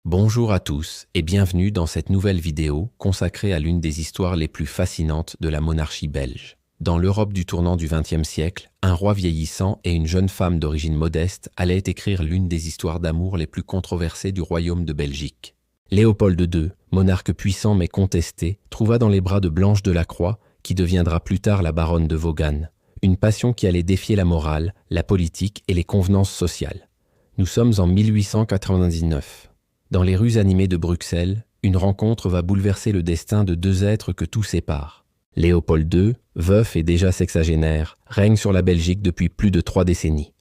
Bonjour à tous et bienvenue dans cette nouvelle vidéo consacrée à l'une des histoires les plus fascinantes de la monarchie belge. Dans l'Europe du tournant du XXe siècle, un roi vieillissant et une jeune femme d'origine modeste allaient écrire l'une des histoires d'amour les plus controversées du royaume de Belgique. Léopold II, monarque puissant mais contesté, trouva dans les bras de Blanche de la Croix, qui deviendra plus tard la baronne de Vaughan, une passion qui allait défier la morale, la politique et les convenances sociales. Nous sommes en 1899. Dans les rues animées de Bruxelles, une rencontre va bouleverser le destin de deux êtres que tout sépare. Léopold II, veuf et déjà sexagénaire, règne sur la Belgique depuis plus de 3 décennies.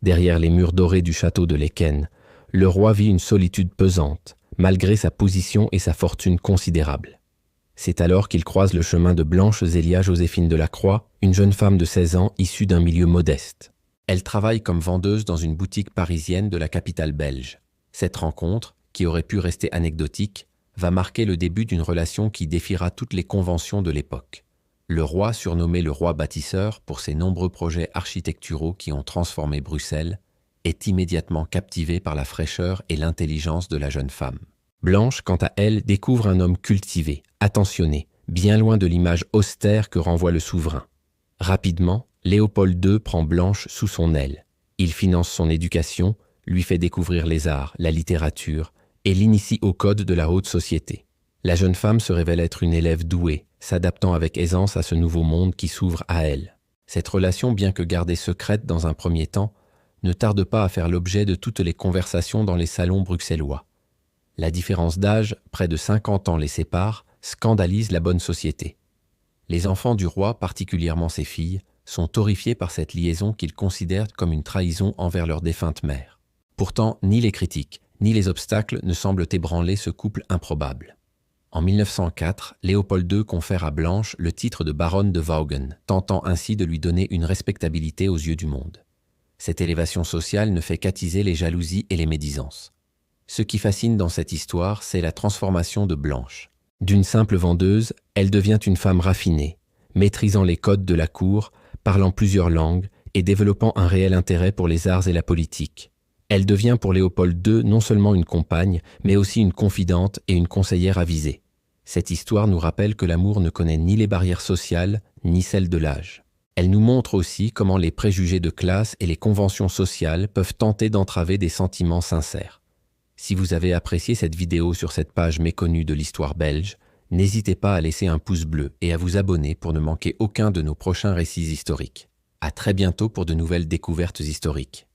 Derrière les murs dorés du château de Laeken, le roi vit une solitude pesante, malgré sa position et sa fortune considérables. C'est alors qu'il croise le chemin de Blanche Zélia Joséphine de la Croix, une jeune femme de 16 ans issue d'un milieu modeste. Elle travaille comme vendeuse dans une boutique parisienne de la capitale belge. Cette rencontre, qui aurait pu rester anecdotique, va marquer le début d'une relation qui défiera toutes les conventions de l'époque. Le roi, surnommé le roi bâtisseur pour ses nombreux projets architecturaux qui ont transformé Bruxelles, est immédiatement captivé par la fraîcheur et l'intelligence de la jeune femme. Blanche, quant à elle, découvre un homme cultivé, attentionné, bien loin de l'image austère que renvoie le souverain. Rapidement, Léopold II prend Blanche sous son aile. Il finance son éducation, lui fait découvrir les arts, la littérature et l'initie au code de la haute société. La jeune femme se révèle être une élève douée, s'adaptant avec aisance à ce nouveau monde qui s'ouvre à elle. Cette relation, bien que gardée secrète dans un premier temps, ne tarde pas à faire l'objet de toutes les conversations dans les salons bruxellois. La différence d'âge, près de 50 ans les sépare, scandalise la bonne société. Les enfants du roi, particulièrement ses filles, sont horrifiés par cette liaison qu'ils considèrent comme une trahison envers leur défunte mère. Pourtant, ni les critiques, ni les obstacles ne semblent ébranler ce couple improbable. En 1904, Léopold II confère à Blanche le titre de baronne de Vaughan, tentant ainsi de lui donner une respectabilité aux yeux du monde. Cette élévation sociale ne fait qu'attiser les jalousies et les médisances. Ce qui fascine dans cette histoire, c'est la transformation de Blanche. D'une simple vendeuse, elle devient une femme raffinée, maîtrisant les codes de la cour, parlant plusieurs langues et développant un réel intérêt pour les arts et la politique. Elle devient pour Léopold II non seulement une compagne, mais aussi une confidente et une conseillère avisée. Cette histoire nous rappelle que l'amour ne connaît ni les barrières sociales, ni celles de l'âge. Elle nous montre aussi comment les préjugés de classe et les conventions sociales peuvent tenter d'entraver des sentiments sincères. Si vous avez apprécié cette vidéo sur cette page méconnue de l'histoire belge, n'hésitez pas à laisser un pouce bleu et à vous abonner pour ne manquer aucun de nos prochains récits historiques. À très bientôt pour de nouvelles découvertes historiques.